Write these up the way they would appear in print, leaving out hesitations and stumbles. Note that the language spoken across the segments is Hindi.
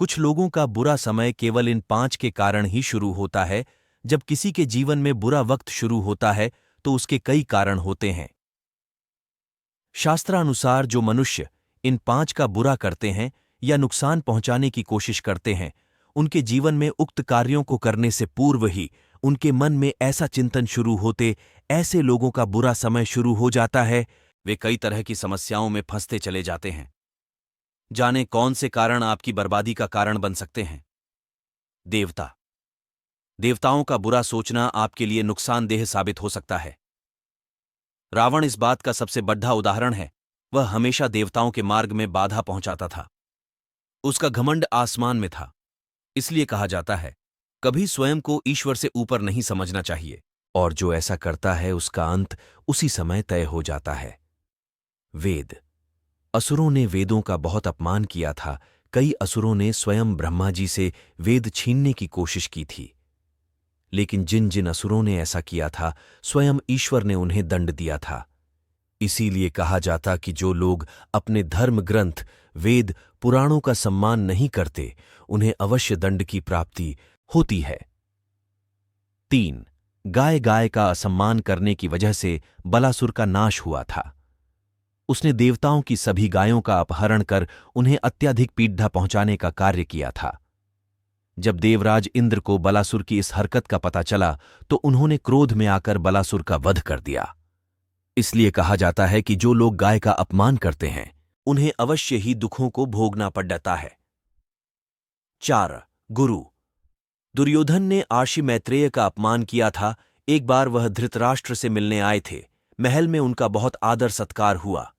कुछ लोगों का बुरा समय केवल इन 5 के कारण ही शुरू होता है। जब किसी के जीवन में बुरा वक्त शुरू होता है तो उसके कई कारण होते हैं। शास्त्रानुसार जो मनुष्य इन 5 का बुरा करते हैं या नुकसान पहुंचाने की कोशिश करते हैं, उनके जीवन में उक्त कार्यों को करने से पूर्व ही उनके मन में ऐसा चिंतन शुरू होते, ऐसे लोगों का बुरा समय शुरू हो जाता है, वे कई तरह की समस्याओं में फंसते चले जाते हैं। जाने कौन से कारण आपकी बर्बादी का कारण बन सकते हैं। देवताओं का बुरा सोचना आपके लिए नुकसानदेह साबित हो सकता है। रावण इस बात का सबसे बड़ा उदाहरण है। वह हमेशा देवताओं के मार्ग में बाधा पहुंचाता था। उसका घमंड आसमान में था। इसलिए कहा जाता है, कभी स्वयं को ईश्वर से ऊपर नहीं समझना चाहिए, और जो ऐसा करता है उसका अंत उसी समय तय हो जाता है। वेद। असुरों ने वेदों का बहुत अपमान किया था। कई असुरों ने स्वयं ब्रह्मा जी से वेद छीनने की कोशिश की थी। लेकिन जिन जिन असुरों ने ऐसा किया था, स्वयं ईश्वर ने उन्हें दंड दिया था। इसीलिए कहा जाता कि जो लोग अपने धर्म ग्रंथ, वेद, पुराणों का सम्मान नहीं करते, उन्हें अवश्य दंड की प्राप्ति होती है। 3. गाय का असम्मान करने की वजह से बलासुर का नाश हुआ था। उसने देवताओं की सभी गायों का अपहरण कर उन्हें अत्यधिक पीड़ा पहुंचाने का कार्य किया था। जब देवराज इंद्र को बलासुर की इस हरकत का पता चला तो उन्होंने क्रोध में आकर बलासुर का वध कर दिया। इसलिए कहा जाता है कि जो लोग गाय का अपमान करते हैं, उन्हें अवश्य ही दुखों को भोगना पड़ता है। 4. गुरु। दुर्योधन ने आर्षि मैत्रेय का अपमान किया था। एक बार वह धृतराष्ट्र से मिलने आए थे। महल में उनका बहुत आदर सत्कार हुआ।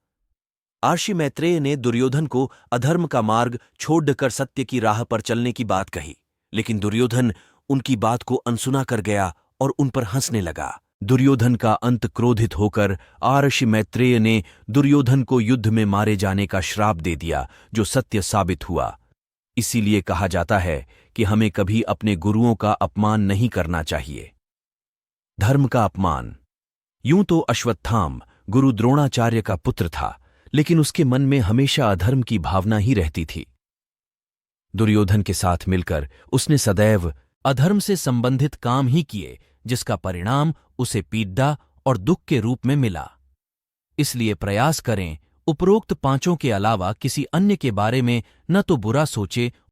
आर्षि मैत्रेय ने दुर्योधन को अधर्म का मार्ग छोड़कर सत्य की राह पर चलने की बात कही, लेकिन दुर्योधन उनकी बात को अनसुना कर गया और उन पर हंसने लगा। दुर्योधन का अंत क्रोधित होकर आर्षि मैत्रेय ने दुर्योधन को युद्ध में मारे जाने का श्राप दे दिया, जो सत्य साबित हुआ। इसीलिए कहा जाता है कि हमें कभी अपने गुरुओं का अपमान नहीं करना चाहिए। धर्म का अपमान। यूं तो अश्वत्थाम गुरु द्रोणाचार्य का पुत्र था, लेकिन उसके मन में हमेशा अधर्म की भावना ही रहती थी। दुर्योधन के साथ मिलकर उसने सदैव अधर्म से संबंधित काम ही किए, जिसका परिणाम उसे पीड़ा और दुख के रूप में मिला। इसलिए प्रयास करें उपरोक्त 5 के अलावा किसी अन्य के बारे में न तो बुरा सोचे